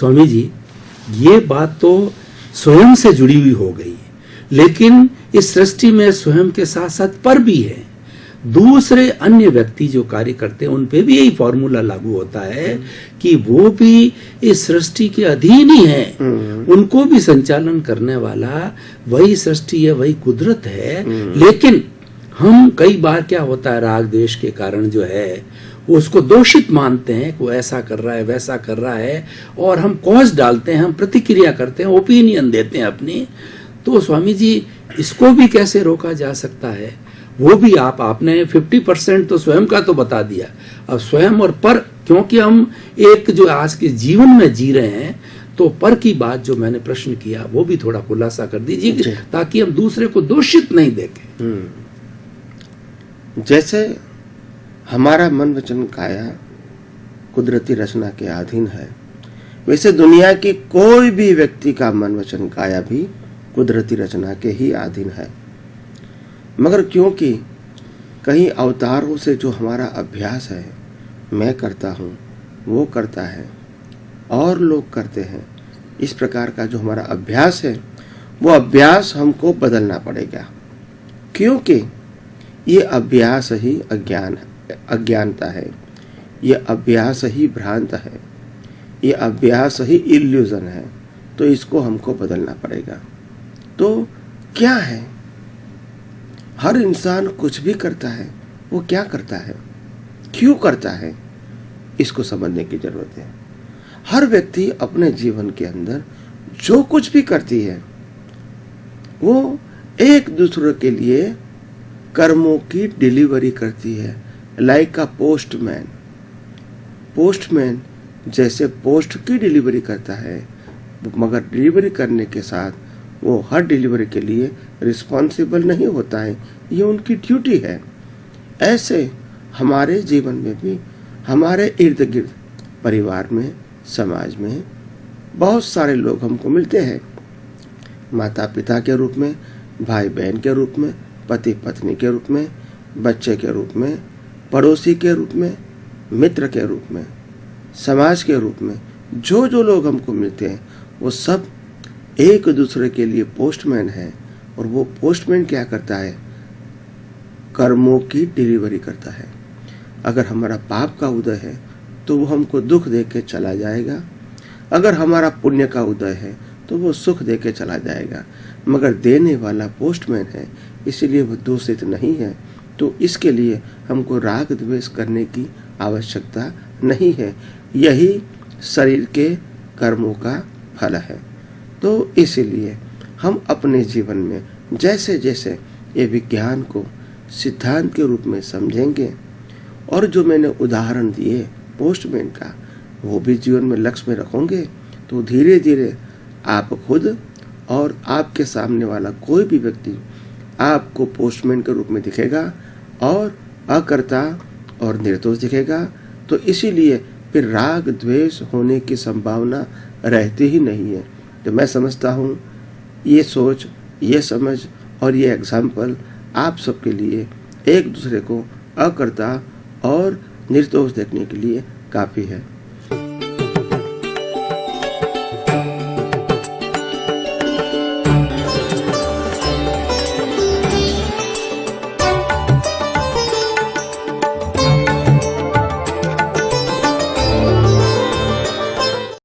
स्वामी जी, ये बात तो स्वयं से जुड़ी हुई हो गई, लेकिन इस सृष्टि में स्वयं के साथ साथ पर भी है। दूसरे अन्य व्यक्ति जो कार्य करते हैं उन पे भी यही फॉर्मूला लागू होता है कि वो भी इस सृष्टि के अधीन ही है। उनको भी संचालन करने वाला वही सृष्टि है, वही कुदरत है। लेकिन हम कई बार क्या होता है, राग द्वेष के कारण जो है वो उसको दोषित मानते हैं कि वो ऐसा कर रहा है, वैसा कर रहा है, और हम कॉज डालते हैं, हम प्रतिक्रिया करते हैं, ओपिनियन देते हैं अपनी। तो स्वामी जी, इसको भी कैसे रोका जा सकता है? वो भी आपने 50% तो स्वयं का तो बता दिया। अब स्वयं और पर, क्योंकि हम एक जो आज के जीवन में जी रहे हैं, तो पर की बात जो मैंने प्रश्न किया वो भी थोड़ा खुलासा कर दीजिए, ताकि हम दूसरे को दोषित नहीं देखें। जैसे हमारा मन वचन काया कुदरती रचना के अधीन है, वैसे दुनिया की कोई भी व्यक्ति का मन वचन काया भी कुदरती रचना के ही अधीन है। मगर क्योंकि कई अवतारों से जो हमारा अभ्यास है, मैं करता हूँ, वो करता है, और लोग करते हैं, इस प्रकार का जो हमारा अभ्यास है, वो अभ्यास हमको बदलना पड़ेगा। क्योंकि ये अभ्यास ही अज्ञानता है, ये अभ्यास ही भ्रांत है, ये अभ्यास ही इल्यूजन है। तो इसको हमको बदलना पड़ेगा। तो क्या है? हर इंसान कुछ भी करता है, वो क्या करता है, क्यों करता है, इसको समझने की जरूरत है। हर व्यक्ति अपने जीवन के अंदर जो कुछ भी करती है, वो एक दूसरे के लिए कर्मों की डिलीवरी करती है। लाइक अ पोस्टमैन। पोस्टमैन जैसे पोस्ट की डिलीवरी करता है, मगर डिलीवरी करने के साथ वो हर डिलीवरी के लिए रिस्पॉन्सिबल नहीं होता है, ये उनकी ड्यूटी है। ऐसे हमारे जीवन में भी, हमारे इर्द गिर्द, परिवार में, समाज में बहुत सारे लोग हमको मिलते हैं, माता पिता के रूप में, भाई बहन के रूप में, पति पत्नी के रूप में, बच्चे के रूप में, पड़ोसी के रूप में, मित्र के रूप में, समाज के रूप में। जो जो लोग हमको मिलते हैं वो सब एक दूसरे के लिए पोस्टमैन है। और वो पोस्टमैन क्या करता है? कर्मों की डिलीवरी करता है। अगर हमारा पाप का उदय है तो वो हमको दुख दे के चला जाएगा, अगर हमारा पुण्य का उदय है तो वो सुख दे के चला जाएगा। मगर देने वाला पोस्टमैन है, इसलिए वो दूषित नहीं है। तो इसके लिए हमको राग द्वेष करने की आवश्यकता नहीं है। यही शरीर के कर्मों का फल है। तो इसीलिए हम अपने जीवन में जैसे जैसे ये विज्ञान को सिद्धांत के रूप में समझेंगे, और जो मैंने उदाहरण दिए पोस्टमैन का, वो भी जीवन में लक्ष्य में रखोगे, तो धीरे धीरे आप खुद और आपके सामने वाला कोई भी व्यक्ति आपको पोस्टमैन के रूप में दिखेगा और अकर्ता और निर्दोष दिखेगा। तो इसीलिए फिर राग द्वेष होने की संभावना रहती ही नहीं है। तो मैं समझता हूँ ये सोच, ये समझ और ये एग्जाम्पल आप सबके लिए एक दूसरे को अकर्ता और निर्दोष देखने के लिए काफ़ी है।